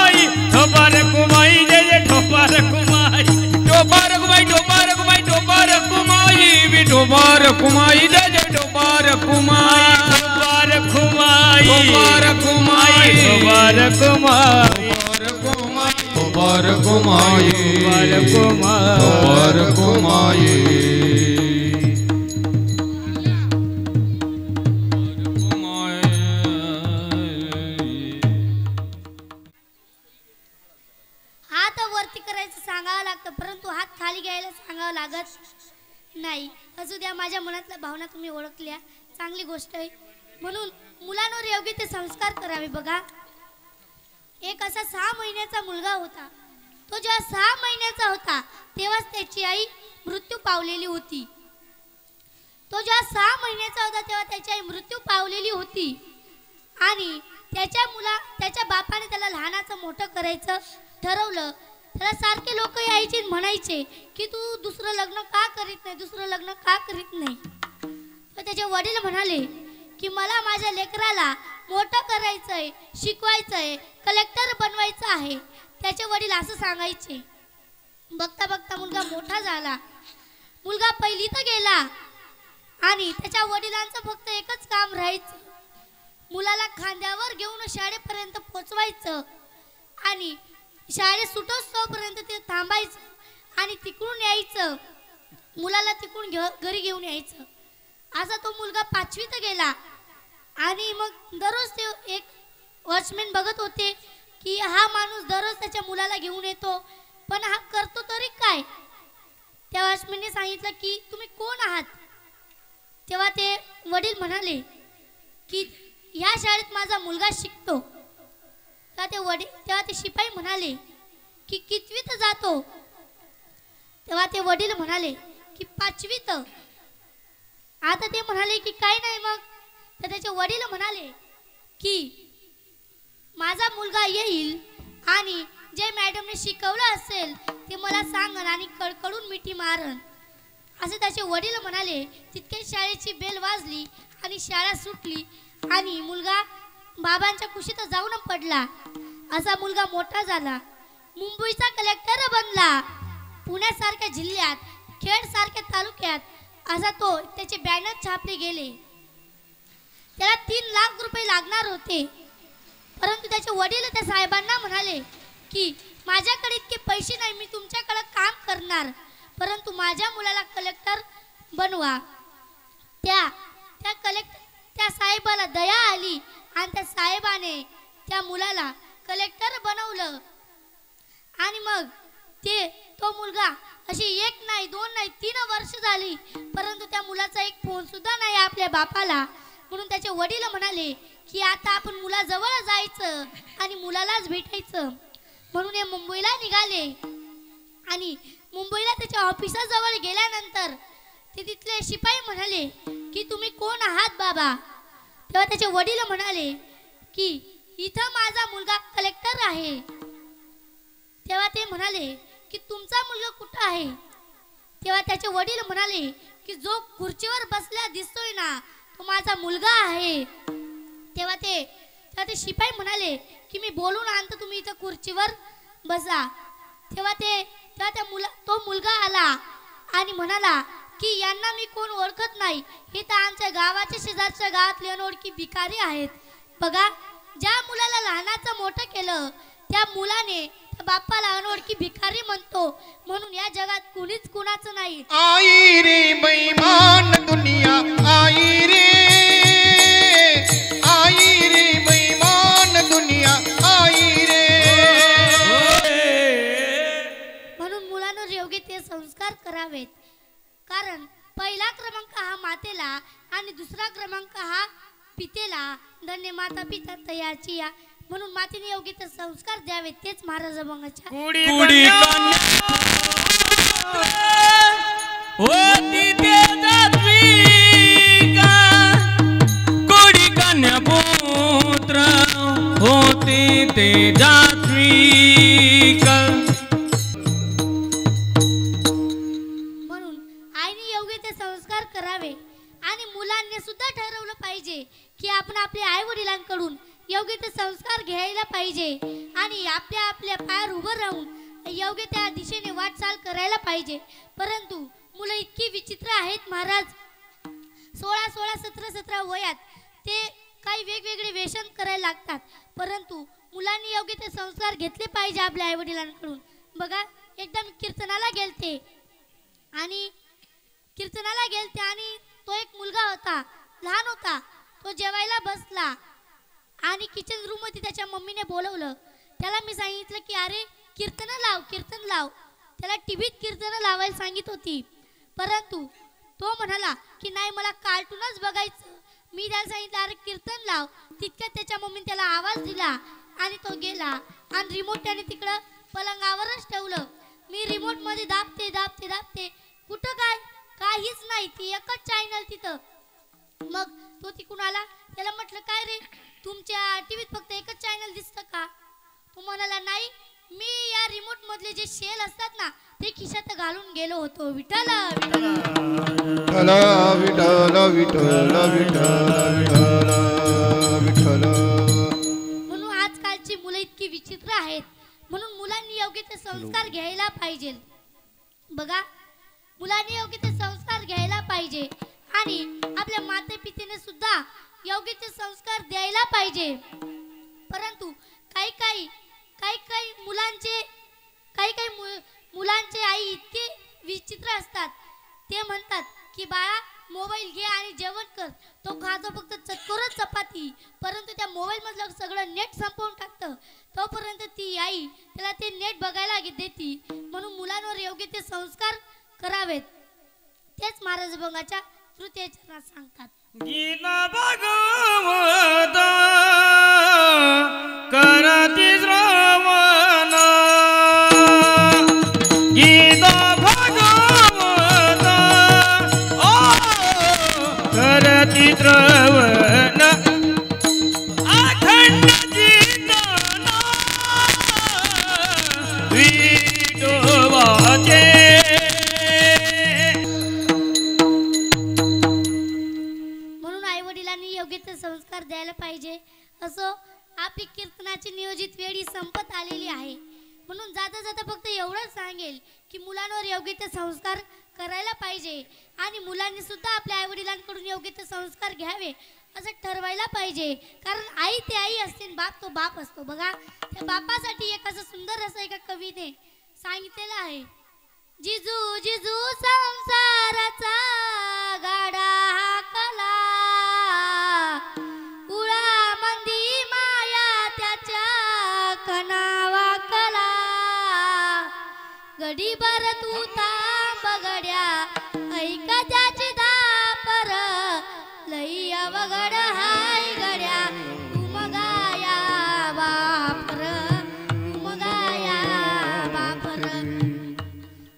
ठोपार कुमाई जय जय ठोपार कुमाई ठोपार कुमाई ठोपार कुमाई विठो बारक माये जय जय ठोपार कुमाई ठोपार कुमाई बारक माये ठोपार कुमाई बारक माये बारक माई बारक माये हात वरती करायचं सांगावं लागतं परंतु हात खाली घ्यायला सांगावं लागत नाही असू द्या माझ्या मनातल्या भावना तुम्ही ओळखल्या चांगली गोष्ट आहे म्हणून मुलांवर योग्य ते संस्कार करावे बघा एक असा 6 महिन्याचा मुलगा होता तो जेव्हा 6 महिन्याचा होता तेव्हाच त्याची आई मृत्यू पावलेली होती तो जेव्हा 6 महिन्याचा होता तेव्हा त्याची आई मृत्यू पावलेली होती आणि त्याच्या बापाने त्याला लहानाचं मोठं करायचं ठरवलं त्याला सारखे लोक यायचे म्हणायचे की तू दुसरं लग्न का करीत नाही दुसरं लग्न का करीत नाही तर त्याचे वडील म्हणाले की मला माझ्या लेकराला मोठं करायचंय शिकवायचंय कलेक्टर बनवायचं आहे त्याचे वडील असं सांगायचे बघता बघता मुलगा मोठा झाला मुलगा पहिलीत गेला आणि त्याच्या वडिलांचं फक्त एकच काम राहायचं मुलाला खांद्यावर घेऊन शाळेपर्यंत पोचवायचं आणि शाळेत सुटोस्तोपर्यंत ते थांबायचं आणि तिकडून यायचं मुलाला तिकडून घरी घेऊन यायचं असा तो मुलगा 5वीत गेला आणि मग दररोज ते एक वॉचमॅन बघत होते की हा माणूस दररोज त्याच्या मुलाला घेऊन येतो पण हा करतो तरी काय त्या वॉचमॅनने सांगितलं की तुम्ही कोण आहात तेव्हा ते वडील म्हणाले की ह्या शाळेत माझा मुलगा शिकतो तेव्हा ते शिपाई म्हणाले की कितवीत जातो तेव्हा ते वडील म्हणाले की 5वीत आता ते म्हणाले की काय नाही मग तर त्याचे वडील म्हणाले की माझा मुलगा येईल आणि जे मॅडमने शिकवलं असेल ते मला सांगन आणि कळकळून मिठी मारन असे त्याचे वडील म्हणाले. तितके शाळेची बेल वाजली आणि शाळा सुटली आणि मुलगा बाबांच्या कुशीत जाऊन पडला. असा मुलगा मोठा झाला, मुंबईचा कलेक्टर बनला. पुण्यासारख्या जिल्ह्यात, खेड सारख्या तालुक्यात असा तो त्याचे बॅनर छापले गेले. त्याला 3 लाख रुपये लागणार होते, परंतु त्याचे वडील त्या साहेबांना म्हणाले की माझ्याकडे इतके पैसे नाही, मी तुमच्याकडे काम करणार, परंतु माझ्या मुलाला कलेक्टर बनवा. त्या साहेबाला दया आली आणि त्या साहेबाने त्या मुलाला कलेक्टर बनवलं. आणि मग तो मुलगा अशी 1 नाही 2 नाही 3 वर्ष झाली, परंतु त्या मुलाचा एक फोन सुद्धा नाही आपल्या बापाला. म्हणून त्याचे वडील म्हणाले की आता आपण मुलाजवळ जायचं आणि मुलालाच भेटायचं. म्हणून हे मुंबईला निघाले आणि मुंबईला त्याच्या ऑफिसाजवळ गेल्यानंतर ते तिथले शिपाई म्हणाले की तुम्ही कोण आहात बाबा? तेव्हा त्याचे वडील म्हणाले की इथं माझा मुलगा कलेक्टर आहे. तेव्हा ते म्हणाले की तुमचा मुलगा कुठं आहे? तेव्हा त्याचे वडील म्हणाले की जो खुर्चीवर बसला दिसतोय ना तो माझा मुलगा आहे. तेव्हा ते शिपाई म्हणाले की मी बोलून आणतो, तुम्ही इथं खुर्चीवर बसा. तेव्हा तो मुलगा आला आणि म्हणाला की यांना मी कोण ओळखत नाही, हे तर आमच्या गावाच्या शेजारच्या गावातले अनोळखी भिकारी आहेत. बघा, ज्या मुलाला लहानाचं मोठं केलं त्या मुलाने त्या बाप्पाला अनोळखी भिकारी म्हणतो. म्हणून या जगात कुणीच कुणाचं नाही. आई रे बेईमान दुनिया, आई रे बेईमान दुनिया, आई रे. म्हणून मुलांवर योग्य ते संस्कार करावेत, कारण पहिला क्रमांक हा मातेला आणि दुसरा क्रमांक हा पितेला. धन्य माता पिता तयाची या. म्हणून मातेने योग्य ते संस्कार द्यावेत, तेच महाराज अभंगाच्या कुडी कन्या होती ते जात्विका, कुडी कन्या पुत्र होती ते जात्विका. म्हणून आईने योग्य ते संस्कार करावे आणि मुलांनी सुद्धा ठरवलं पाहिजे की आपण आपल्या आई वडिलांकडून योग्य ते संस्कार घ्यायला पाहिजे आणि आपल्या पायावर उभं राहून योग्य त्या दिशेने वाटचाल करायला पाहिजे. परंतु मुलं इतकी विचित्र आहेत महाराज. 16, 17 वयात ते काही वेगवेगळे व्यसन करायला लागतात, परंतु मुलांनी योग्य ते संस्कार घेतले पाहिजे आपल्या आई वडिलांकडून. बघा, एकदा मी कीर्तनाला गेलते आणि तो एक मुलगा होता, लहान होता. तो जेवायला बसला आणि किचन रूम मध्ये त्याच्या मम्मीने बोलवलं. त्याला मी सांगितलं की अरे कीर्तन लाव. त्याला टीव्हीत कीर्तन लावायला सांगित होती, परंतु तो म्हणाला की नाही मला कार्टूनच बघायचं. मी त्याला सांगितलं अरे कीर्तन लाव. तितक्यात त्याच्या मम्मीने त्याला आवाज दिला आणि तो गेला आणि रिमोट त्याने तिकडं पलंगावरच ठेवलं. मी रिमोट मध्ये दाबते कुठं काहीच नाही, ती एकच चॅनल तिथं. मग तो तिकडून आला, त्याला म्हटलं काय रे तुमच्या टीव्हीत फक्त एकच चॅनल दिसतं का? तो म्हणाला नाही, मी या रिमोट मधले जे शेल असतात ना ते खिशात घालून गेलो होतो. विठ्ठल म्हणून आजकालची मुलं इतकी विचित्र आहेत. म्हणून मुलांनी योग्य ते संस्कार घ्यायला पाहिजे. बघा, मुलांनी योग्य ते संस्कार घ्यायला पाहिजे आणि आपल्या माते पितेने सुद्धा योग्य ते संस्कार द्यायला पाहिजे. परंतु काही मुलांचे आई इतके विचित्र असतात. ते म्हणतात की बाळा मोबाईल घे आणि जेवण कर. तो खातो फक्त चटकोरच चपाती, परंतु त्या मोबाईल मधलं सगळं नेट संपवून टाकतं. तोपर्यंत ती आई त्याला ते नेट बघायला देती. म्हणून मुलांवर योग्य ते संस्कार करावेत, तेच महाराज अभंगाच्या तृतीय चरणात सांगतात. गीता भागवत करती श्रवण, गीता भागवत करती श्रवण, अखंड चिंतन संस्कार द्यायला पाहिजे. असो आपली कीर्तनाची नियोजित वेळी संपत आलेली आहे, म्हणून जाता जाता फक्त एवढंच सांगेल की मुलांवर योग्य ते संस्कार करायला पाहिजे आणि मुलांनी सुद्धा आपल्या आईवडिलांकडून योग्य ते संस्कार घ्यावे असं ठरवायला पाहिजे. कारण आई ते आई असते, बाप तो बाप असतो. बघा त्या बापासाठी एक असं सुंदर असं एका कवीने सांगितलेलं आहे. जिजू जिजू संसाराचा गाडा हाकला, उळा मंदी माया त्याच्या कणावा कला, गडीभर तू थांब गड्या ऐक त्याची धापर, लई अवघड हाय गड्या उमगाया बापर, उमगाया बापर.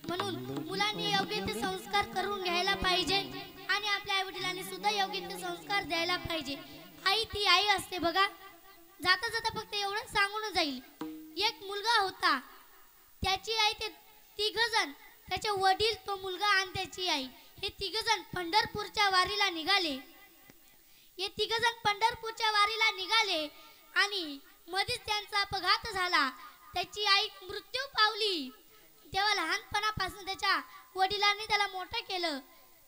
म्हणून मुलांनी योग्य ते संस्कार करून घ्यायला पाहिजे आणि आपल्या आई वडिलांनी सुद्धा योग्य ते संस्कार द्यायला पाहिजे. आई ती आई असते. बघा जाता जाता फक्त एवढं सांगून जाईल. एक मुलगा होता, त्याची आई, ते तिघजण, त्याचे वडील, तो मुलगा आणि त्याची आई, हे तिघजण पंढरपूरच्या वारीला निघाले. हे तिघजण पंढरपूरच्या वारीला निघाले आणि मध्येच त्यांचा अपघात झाला. त्याची आई मृत्यू पावली. तेव्हा लहानपणापासून त्याच्या वडिलांनी त्याला मोठं केलं.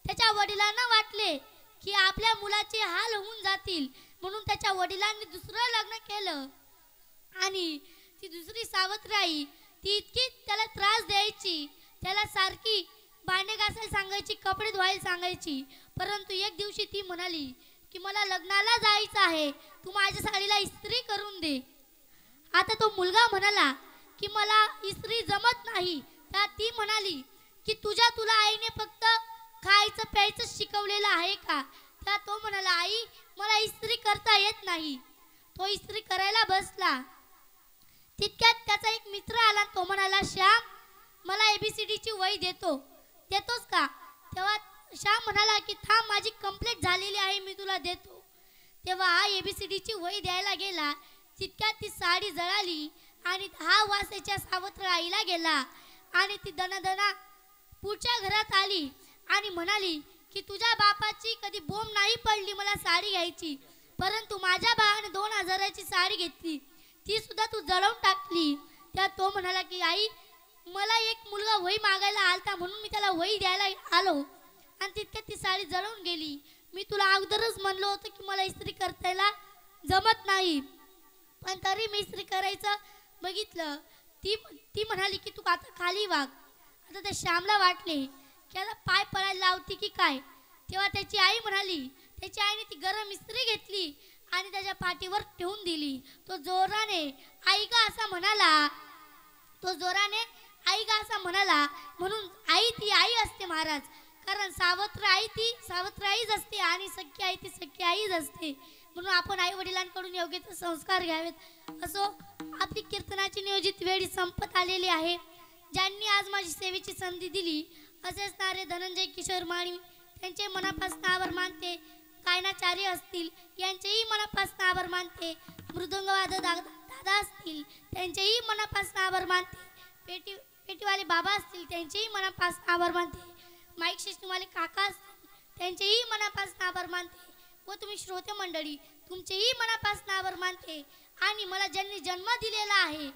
त्याच्या वडिलांना वाटले की आपल्या मुलाचे हाल होऊन जातील, म्हणून त्याच्या वडिलांनी दुसरं लग्न केलं. आणि ती दुसरी सावत्र आई ती इतकी त्याला त्रास द्यायची, त्याला सारखी भांडे घासायला सांगायची, कपडे धुवायला सांगायची. परंतु एक दिवशी ती म्हणाली की मला लग्नाला जायचं आहे, तू माझ्या साडीला इस्त्री करून दे. आता तो मुलगा म्हणाला की मला इस्त्री जमत नाही. तर ती म्हणाली की तुला आईने फक्त खायचं प्यायचं शिकवलेलं आहे का? तर तो म्हणाला आई मला इस्त्री करता येत नाही. तो इस्त्री करायला बसला. तितक्यात त्याचा एक मित्र आला. तो म्हणाला श्याम मला ABCD ची वही देतोस का? तेव्हा श्याम म्हणाला की थांब माझी कंप्लीट झालेली आहे, मी तुला देतो. तेव्हा हा ABCD ची वही द्यायला गेला. तितक्यात ती साडी जळाली आणि हा वासेच्या सावत्र आईला गेला आणि ती दनादना पुढच्या घरात आली आणि म्हणाली की तुझ्या बापाची कधी बोंब नाही पडली मला साडी घ्यायची, परंतु माझ्या भावाने 2000ची साडी घेतली, ती सुद्धा तू जळवून टाकली. त्या तो म्हणाला की आई मला एक मुलगा वही मागायला आलता म्हणून मी त्याला वही द्यायला आलो आणि तितक्यात ती साडी जळून गेली. मी तुला अगोदरच म्हणलो होतं की मला इस्त्री करतायला जमत नाही, पण तरी मी इस्त्री करायचं बघितलं. ती म्हणाली की तू आता खाली वाग. आता त्या श्यामला वाटले की आता पाय पडायला लावती की काय. तेव्हा त्याची आई म्हणाली, त्याची आईने ती गरम इस्त्री घेतली आणि त्याच्या पाठीवर ठेवून दिली. तो जोराने आई गा असा म्हणाला, म्हणून आई ती आई असते महाराज. कारण सावत्र आई ती सावत्र आईच असते आणि सख्खी आई ती सख्खी आईच असते. म्हणून आपण आई वडिलांकडून योग्य ते संस्कार घ्यावेत. असो आपली कीर्तनाची नियोजित वेळ संपत आलेली आहे. ज्यांनी आज माझी सेवेची संधी दिली असेच नारे धनंजय किशोर माळी त्यांचे मनापासून आभार मानते. कायनाचार्य असतील यांचेही मनापासून आभार मानते. मृदुंगवादक दादा असतील त्यांचेही मनापासून आभार मानते. पेटीवाले बाबा असतील त्यांचेही मनापासून आभार मानते. माईक सिस्टमवाले काका असतील त्यांचेही मनापासून आभार मानते. व तुम्ही श्रोते मंडळी तुमचेही मनापासून आभार मानते. आणि मला ज्यांनी जन्म दिलेला आहे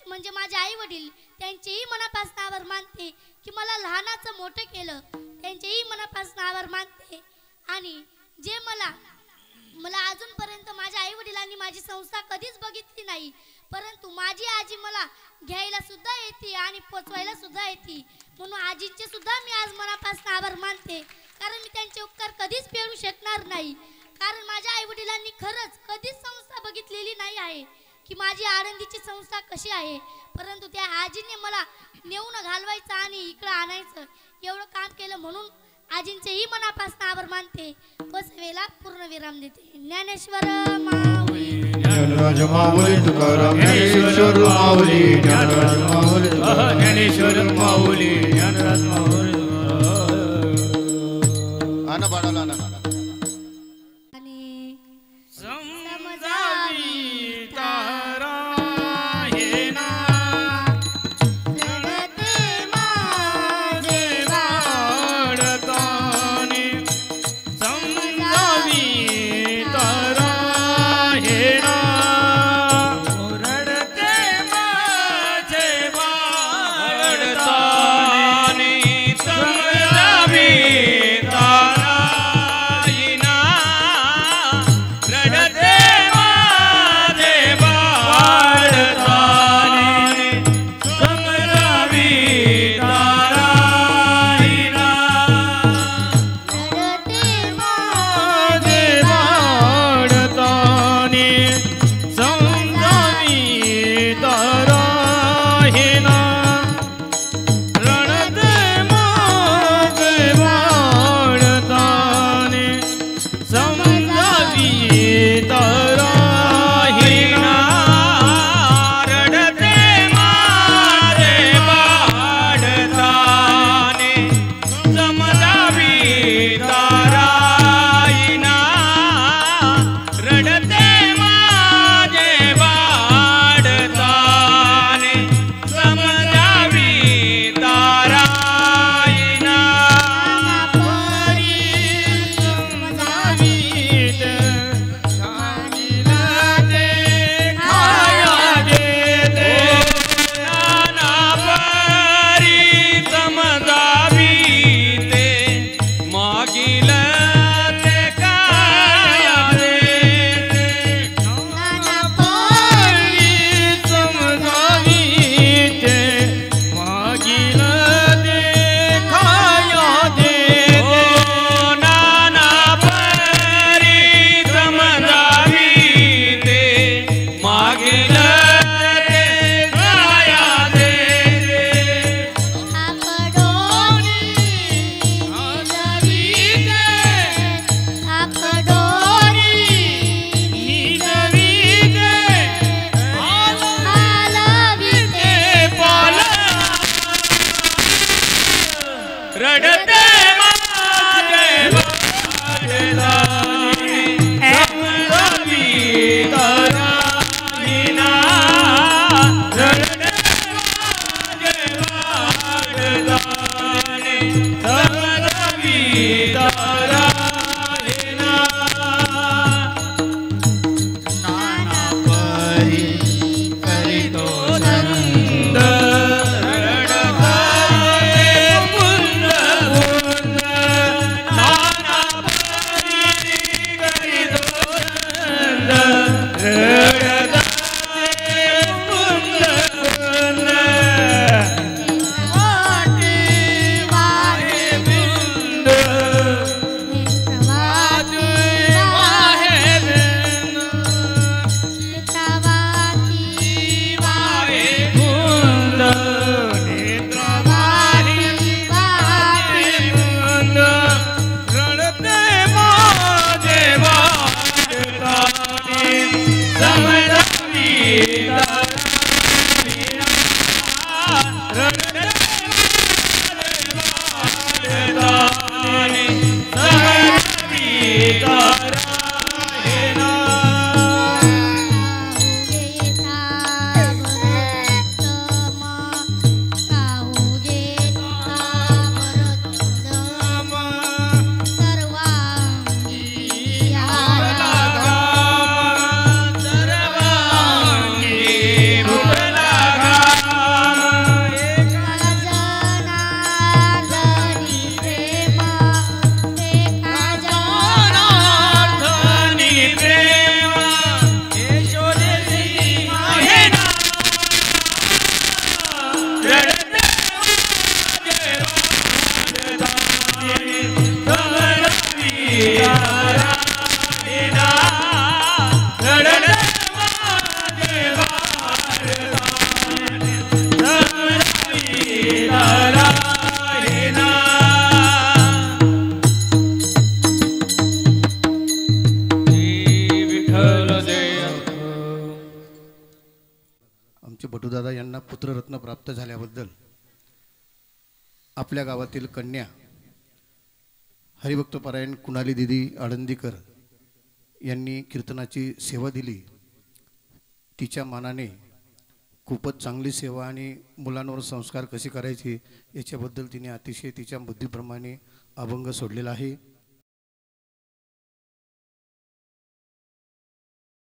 म्हणजे माझे आई वडील त्यांचेही मनापासून आभार मानते. की मला लहानाचं मोठं केलं त्यांचेही मनापासून आभार मानते. आणि जे मला अजूनपर्यंत माझ्या आई वडिलांनी माझी संस्था कधीच बघितली नाही, परंतु माझी आजी मला घ्यायला सुद्धा येते आणि पोचवायला सुद्धा येते. म्हणून आजींचे सुद्धा मी आज मनापासून आभार मानते. कारण मी त्यांचे उपकार कधीच फेडू शकणार नाही. कारण माझ्या आई वडिलांनी खरंच कधीच संस्था बघितलेली नाही आहे की माझी आनंदीची संस्था कशी आहे, परंतु त्या आजीने मला नेऊन घालवायचं आणि इकडं आणायचं एवढं काम केलं. म्हणून आजींचेही मनापासून आभार मानते व सेवेला पूर्ण विराम देते. ज्ञानेश्वर माऊली ज्ञानराज माऊली तुकाराम ज्ञानेश्वर माऊली ज्ञानराज माऊली ज्ञानेश्वर माऊली ज्ञानराज माऊली. आना बाळाला आना आणि समजावी तारा हे ना जगते माझे वाढताने समजावी तारा समजावी तराहिना रडते माझे बाळताने समजावी तराहिना रडते माझे बाळताने समजावी तारायिना परी समजावीत खायला दे खाया देते नाना परी समजावीते मागील ते खाया देते नाना परी समजावीते मागील ते खाया देते नाना परी समजावीते मागील ते खाया देते आकडोनी आजवीते आकडोनी निजवीते आलविते पाला रडते माझे बाळताने समजावी तराहिना रडते माझे बाळताने समजावी तराहिना नाना परी करीतो नंद रडताये मुंद मुंद नाना परी करीतो नंद रडताये मुंद मुंद वाटे वाहे मुंद वाटे वाहे मुंद नेत्रवारी वाहे मुंद रडते माझे बाळताने समजावी तराहिना रडते माझे बाळताने समजावी तराहिना आमचे बटूदादा यांना पुत्ररत्न प्राप्त झाल्याबद्दल आपल्या गावातील कन्या हरिभक्तपरायण कुणाली दिदी आळंदीकर यांनी कीर्तनाची सेवा दिली. तिच्या मानाने खूपच चांगली सेवा आणि मुलांवर संस्कार कसे करायचे याच्याबद्दल तिने अतिशय तिच्या बुद्धीप्रमाणे अभंग सोडलेला आहे.